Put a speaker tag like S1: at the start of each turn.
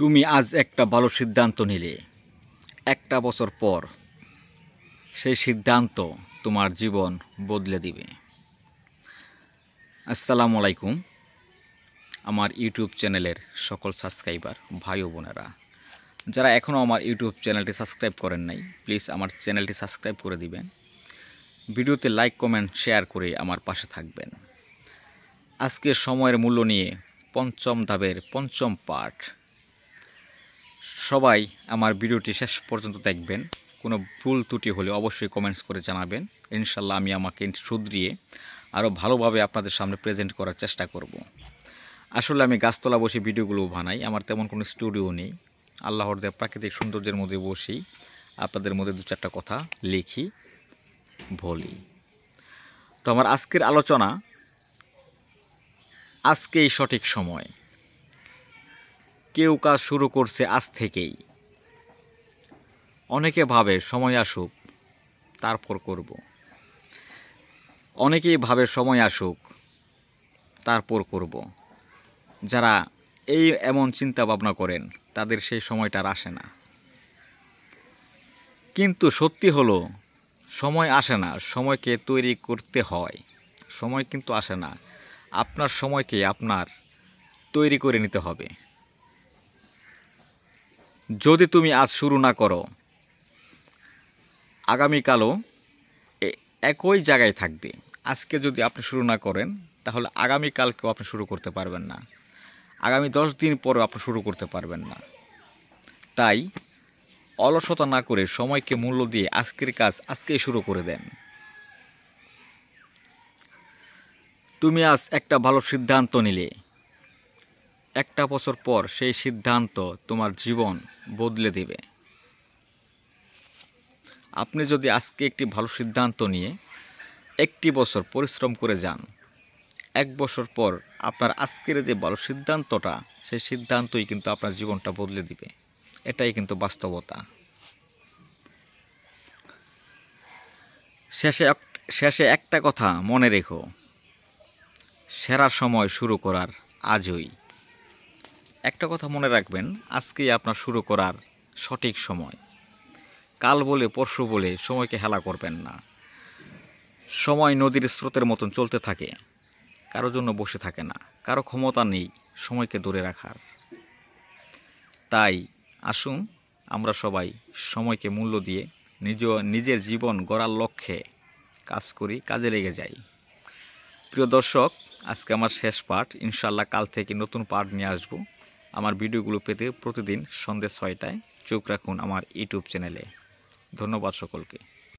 S1: তুমি আজ একটা ভালো সিদ্ধান্ত নিলে, একটা বছর পর সেই সিদ্ধান্ত তোমার জীবন বদলে দিবে। আসসালামু আলাইকুম আমার ইউটিউব চ্যানেলের সকল সাবস্ক্রাইবার ভাই ও বোনেরা, যারা এখনও আমার ইউটিউব চ্যানেলটি সাবস্ক্রাইব করেন নাই, প্লিজ আমার চ্যানেলটি সাবস্ক্রাইব করে দিবেন। ভিডিওতে লাইক কমেন্ট শেয়ার করে আমার পাশে থাকবেন। আজকের সময়ের মূল্য নিয়ে পঞ্চম ধাপের পঞ্চম পার্ট। সবাই আমার ভিডিওটি শেষ পর্যন্ত দেখবেন। কোনো ভুল ত্রুটি হলে অবশ্যই কমেন্টস করে জানাবেন। ইনশাল্লাহ আমি আমাকে শুধরিয়ে আরও ভালোভাবে আপনাদের সামনে প্রেজেন্ট করার চেষ্টা করব। আসলে আমি গাছতলা বসে ভিডিওগুলো বানাই, আমার তেমন কোনো স্টুডিও নেই। আল্লাহর দেওয়া প্রাকৃতিক সৌন্দর্যের মধ্যে বসেই আপনাদের মধ্যে দু চারটা কথা লিখি, বলি। তো আমার আজকের আলোচনা, আজকেই সঠিক সময়। কেউ কাজ শুরু করছে আজ থেকেই। অনেকে ভাবে সময় আসুক তারপর করব। অনেকেই ভাবে সময় আসুক তারপর করব। যারা এমন চিন্তা ভাবনা করেন তাদের সেই সময়টা আর আসে না। কিন্তু সত্যি হলো সময় আসে না, সময়কে তৈরি করতে হয়। সময় কিন্তু আসে না, আপনার সময়কে আপনার তৈরি করে নিতে হবে। যদি তুমি আজ শুরু না করো, আগামীকালও একই জায়গায় থাকবে। আজকে যদি আপনি শুরু না করেন তাহলে আগামীকালকেও আপনি শুরু করতে পারবেন না, আগামী 10 দিন পরেও আপনি শুরু করতে পারবেন না। তাই অলসতা না করে সময়কে মূল্য দিয়ে আজকের কাজ আজকেই শুরু করে দেন। তুমি আজ একটা ভালো সিদ্ধান্ত নিলে, একটা বছর পর সেই সিদ্ধান্ত তোমার জীবন বদলে দেবে। আপনি যদি আজকে একটি ভালো সিদ্ধান্ত নিয়ে একটি বছর পরিশ্রম করে যান, এক বছর পর আপনার আজকের যে ভালো সিদ্ধান্তটা, সেই সিদ্ধান্তই কিন্তু আপনার জীবনটা বদলে দিবে। এটাই কিন্তু বাস্তবতা। শেষে একটা কথা মনে রেখো, সেরা সময় শুরু করার আজই। একটা কথা মনে রাখবেন, আজকেই আপনার শুরু করার সঠিক সময়। কাল বলে পরশু বলে সময়কে হেলা করবেন না। সময় নদীর স্রোতের মতন চলতে থাকে, কারো জন্য বসে থাকে না। কারো ক্ষমতা নেই সময়কে ধরে রাখার। তাই আসুন আমরা সবাই সময়কে মূল্য দিয়ে নিজের জীবন গড়ার লক্ষ্যে কাজ করি, কাজে লেগে যাই। প্রিয় দর্শক, আজকে আমার শেষ পার্ট। ইনশাল্লাহ কাল থেকে নতুন পার্ট নিয়ে আসব। আমার ভিডিওগুলো পেতে প্রতিদিন সন্ধ্যে 6টায় চোখ রাখুন আমার ইউটিউব চ্যানেলে। ধন্যবাদ সকলকে।